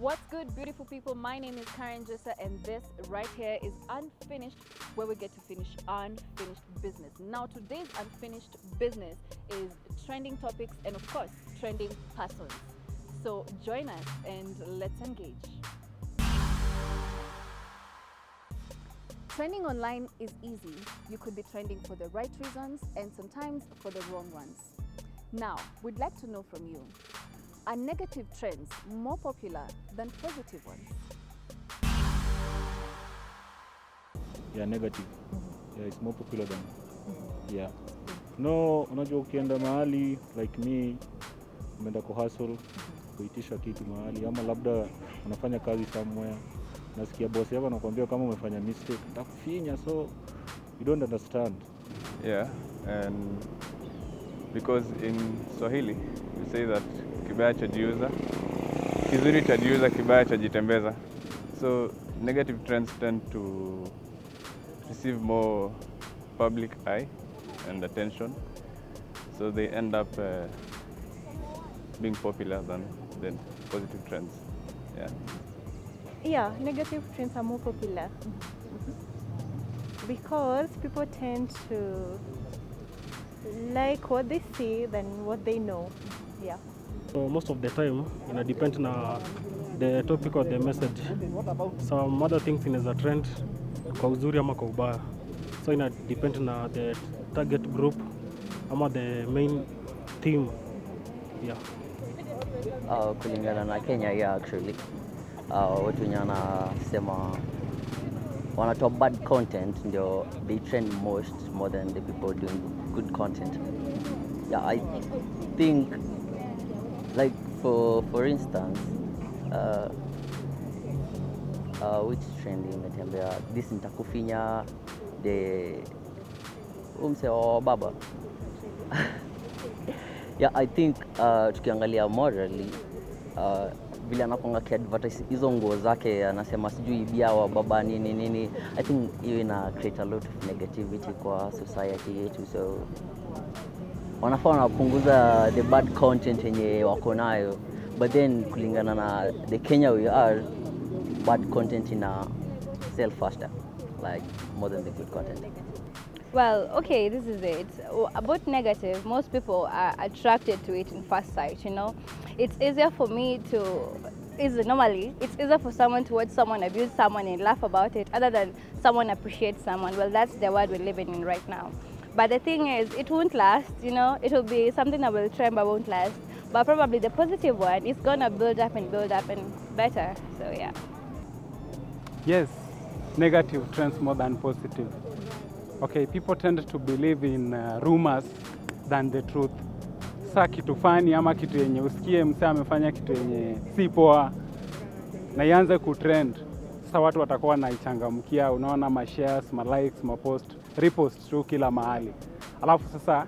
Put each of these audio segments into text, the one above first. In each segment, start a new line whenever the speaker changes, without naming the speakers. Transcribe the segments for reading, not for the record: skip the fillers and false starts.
What's good, beautiful people? My name is Njica, and this right here is Unfinished, where we get to finish unfinished business. Now, today's unfinished business is trending topics and, of course, trending persons. So, join us and let's engage. Trending online is easy. You could be trending for the right reasons and sometimes for the wrong ones. Now, we'd like to know from you, are negative trends more popular than positive ones?
Yeah, negative. Yeah, it's more popular than yeah. No, unajua ukienda mahali like me, umeenda kuhustle, kuitisha kitu mahali ama labda unafanya kazi somewhere, nasikia boss yako anakuambia kama umefanya mistake, atakufinya, so you don't understand.
Yeah, and because in Swahili we say that kibaya chajiuza, kizuri chajiuza, kibaya chajitembeza. So negative trends tend to receive more public eye and attention, so they end up being popular than positive trends. Yeah.
Yeah, negative trends are more popular because people tend to like what they see than what they know. Yeah.
So most of the time depend na the topic or the message. Some other things inaweza trend kwa uzuri ama kwa ubaya. So depend na the target group ama the main theme. Yeah.
Kulingana na Kenya, yeah, actually watu wenye wanasema wanatoa bad content ndio they trend more than the people doing good content. Yeah, I think like for instance which trend imetembea this nitakufinya the umse wa baba. Yeah, I think tukiangalia morally vile anakonga kiadvertise hizo nguo zake anasema sijui bia wa baba nini, I think hiyo ina create a lot of negativity kwa society yetu, so wanafaa wanapunguza the bad content yenye wako nayo, but then kulingana na the Kenya we are, bad content ina sell faster like more than the good content.
Well, okay, this is it. About negative, most people are attracted to it in first sight, you know. It's easier for me normally, it's easier for someone to watch someone abuse someone and laugh about it other than someone appreciate someone. Well, that's the world we're living in right now. But the thing is, it won't last, you know. It will be something that will trend but won't last. But probably the positive one is going to build up and better. So, yeah.
Yes, negative trends more than positive. Okay, people tend to believe in rumors than the truth. Sasa kitu fani ama kitu yenye usikie msee amefanya kitu yenye si poa na ianze kutrend, sasa watu watakuwa naichangamkia, unaona ma-shares, ma-likes, ma-post, repost tu kila mahali. Alafu sasa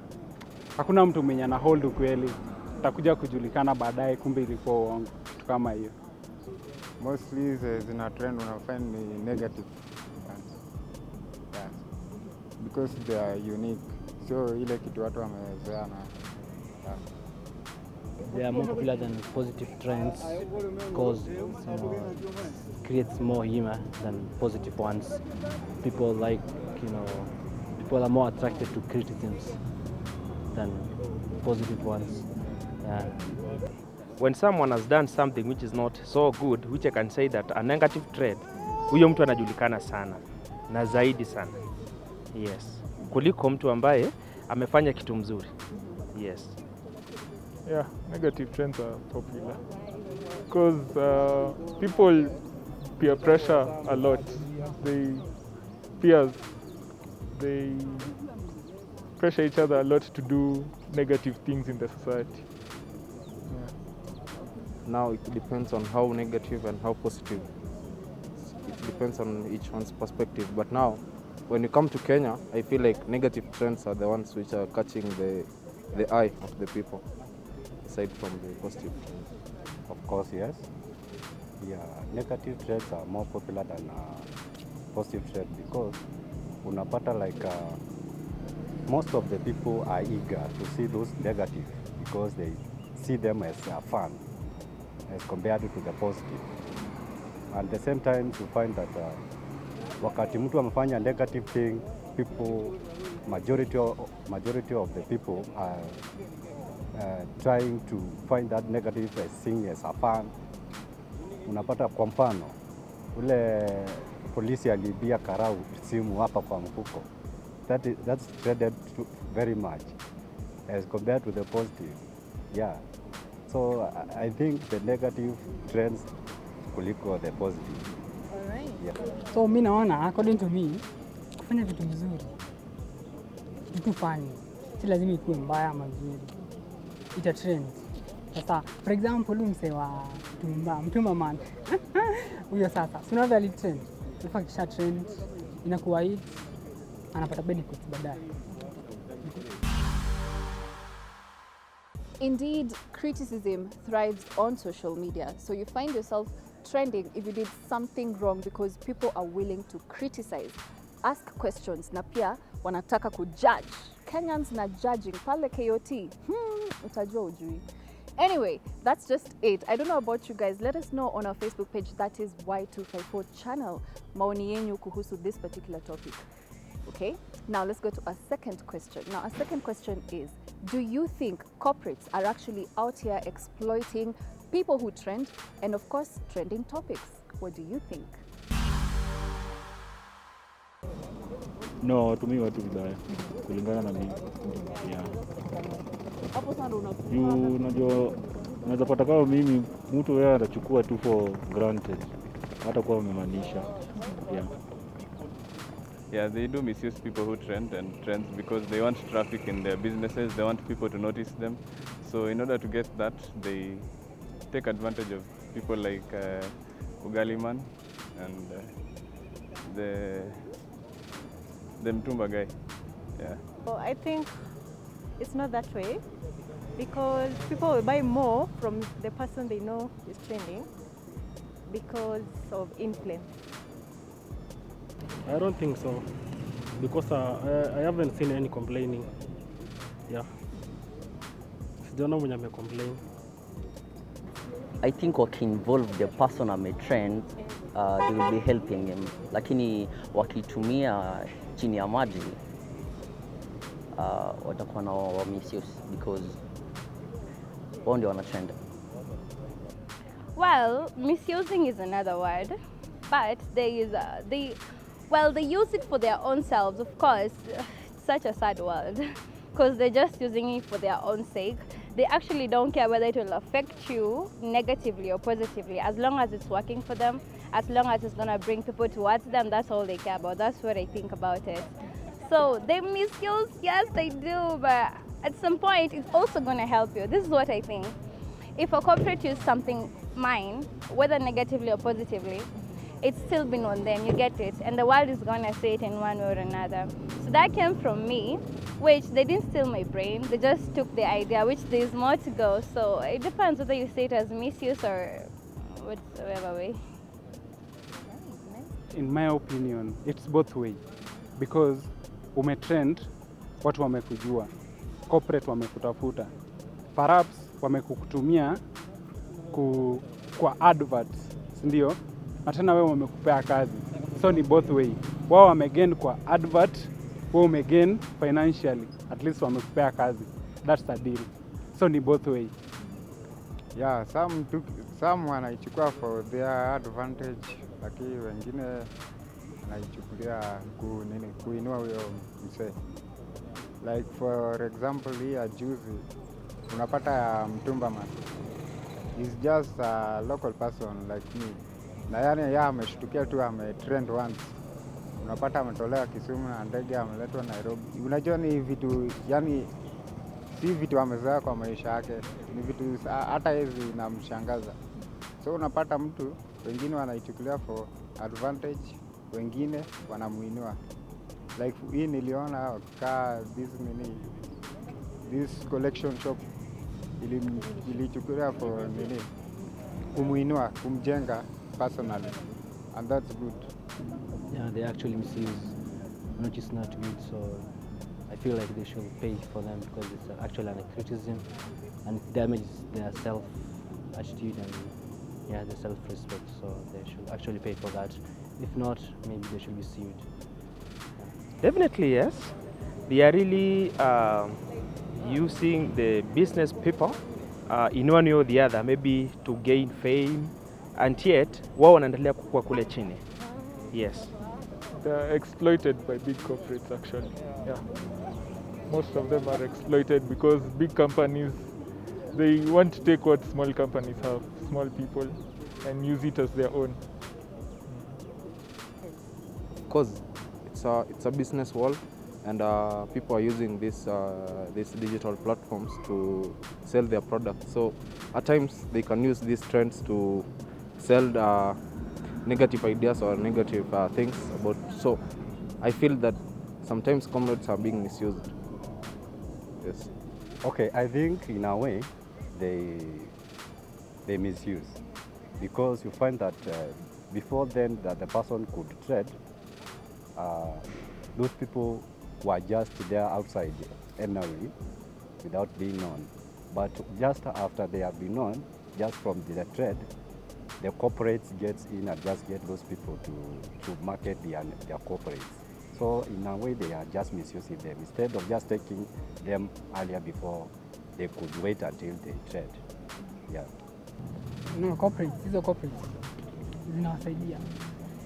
hakuna mtu mwenye ana hold ukweli, utakuja kujulikana baadaye kumbe ilikuwa uongo, kitu kama hiyo.
Mostly zina trend unafanya ni negative. Yeah. Because they are unique. So ile kitu watu wamezoea na
they are more popular than positive trends because creates more humor than positive ones. People like, people are more attracted to criticisms than positive ones. Yeah.
When someone has done something which is not so good, which I can say that a negative trend, huyo mtu anajulikana sana na zaidi sana. Yes. Kuliko mtu ambaye amefanya kitu mzuri. Yes.
Yeah, negative trends are popular because people peer pressure a lot. Peers pressure each other a lot to do negative things in the society. Yeah.
Now it depends on how negative and how positive. It depends on each one's perspective. But now, when you come to Kenya, I feel like negative trends are the ones which are catching the eye of the people, aside from the positive trends.
Of course, yes. Yeah, negative trends are more popular than positive trends because unapata like most of the people are eager to see those negative because they see them as fun. as compared to the positive. And at the same time to find that wakati mtu amefanya negative thing, people, majority of the people are trying to find that negative as seeing as a fun. Unapata kwa mfano ule polisi alibia karau simu hapa kwa mfuko, that's traded very much as compared to the positive. Yeah, so I think the negative trends kuliko the positive.
Alright.
Yeah.
So mi naona according to me, kufanya vitu vizuri, vitu funny, si lazima ikuwe mbaya ama nzuri, ita trend. Sasa for example mse wa mtumba man huyo sasa sina vali trend, ifa kisha trend inakuwa hit, anapata benefits baadaye.
Indeed, criticism thrives on social media. So you find yourself trending if you did something wrong because people are willing to criticize, ask questions, na pia wanataka kujudge. Kenyans na judging pale KOT. Utajua ujui. Anyway, that's just it. I don't know about you guys. Let us know on our Facebook page, that is Y254 channel, maoni yenyu kuhusu this particular topic. Okay, now let's go to our second question. Now, our second question is, do you think corporates are actually out here exploiting people who trend and, of course, trending topics? What do you think?
No, watumii watu vibaya kulingana na mimi. Yeah. Unajua unaweza pata kama mimi mtu yeye anachukua tu for granted hata kwa umemaanisha. Yeah.
Yeah, they do misuse people who trend and trends because they want traffic in their businesses, they want people to notice them. So in order to get that, they take advantage of people like Ugali Man and the Mtumba guy. Yeah.
So I think it's not that way, because people will buy more from the person they know is trending because of influence.
I don't think so, because I haven't seen any complaining. Yeah. Sijaona mwenye amecomplain.
I think wakiinvolve the person ame-trend, they will be helping him. Lakini wakitumia chini ya maji, watakuwa na wa misuse because wao ndio wana-trend.
Well, misusing is another word, but there is they use it for their own selves, of course. It's such a sad world because they're just using it for their own sake. They actually don't care whether it will affect you negatively or positively. As long as it's working for them, as long as it's going to bring people towards them, that's all they care about. That's what I think about it. So they misuse, yes they do, but at some point it's also going to help you. This is what I think. If a corporate uses something mine, whether negatively or positively, it's still been on them, you get it, and the world is going to say it in one way or another. So that came from me, which they didn't steal my brain, they just took the idea, which there's more to go. So it depends whether you say it as misuse or whatever way.
In my opinion, it's both way, because umetrend, watu wamekujua, corporate wamekutafuta, perhaps wamekutumia kwa adverts, ndio, na tena wewe wamekupea kazi. So ni both way. Wao wamegain kwa advert, wewe umegain financially, at least wamekupea kazi. That's the deal. So ni both way.
Yeah, some wanaichukua for their advantage, lakini wengine wanaichukulia kuinua huyo msee. Like for example hii ya juzi, unapata ya Mtumba Man. He's just a local person like me. Na yani yeye ameshtukia tu ametrend once. Unapata ametolewa Kisumu na ndege ameletwa Nairobi. Unajua ni vitu, yani si vitu amezoea kwa maisha yake. Ni vitu hata hizi inamshangaza. So unapata mtu, wengine wanaichukulia for advantage, wengine wanamuinua. Like hii niliona this collection shop ilichukulia for kumuinua, kumjenga personally, and that's good.
Yeah, they actually misuse, which is not good. So I feel like they should pay for them because it's actually a criticism and it damages their self-attitude and yeah, the self-respect. So they should actually pay for that. If not, maybe they should be sued.
Definitely, yes. They are really using the business people in one way or the other, maybe to gain fame, and yet wao wanaendelea kukua kule chini. Yes.
They're exploited by big corporates actually. Yeah. Most of them are exploited because big companies, they want to take what small companies have, small people, and use it as their own.
Because it's a business world, and people are using these digital platforms to sell their products. So at times they can use these trends to sell negative ideas or negative things about. So I feel that sometimes comrades are being misused. Yes.
Okay, I think in a way they misuse, because you find that before then that the person could trade, those people were just there outside anyway without being known. But just after they have been known, just from the trade, the corporates gets in and just get those people to market their corporates. So in a way they are just misusing them instead of just taking them earlier before they could wait until they trade. Yeah.
No, corporates, hizo corporates zinawasaidia.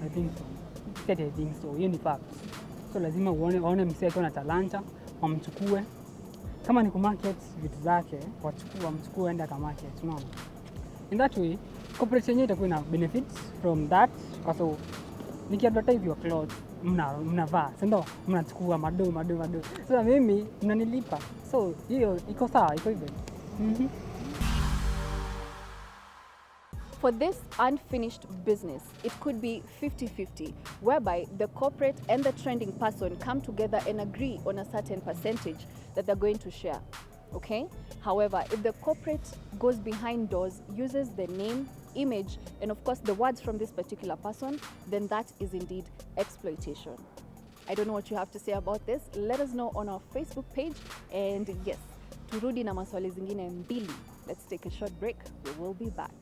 I think so. Said I think so. Hiyo ni fact. So lazima waone msee akiwa na talanta, wamchukue. Kama ni kumarket vitu zake, wamchukue aende akamarket, unaona? In that way, corporate yenyewe itakuwa ina benefits from that, kwa sababu nikiadvertise your clothes, mnavaa, si ndio? Mnachukua mado. Sasa mimi mnanilipa. So hiyo iko sawa, iko hivyo.
For this unfinished business, it could be 50-50, whereby the corporate and the trending person come together and agree on a certain percentage that they're going to share, okay? However, if the corporate goes behind doors, uses the name, image, and of course the words from this particular person, then that is indeed exploitation. I don't know what you have to say about this. Let us know on our Facebook page. And yes, turudi na maswali zingine mbili. Let's take a short break. We will be back.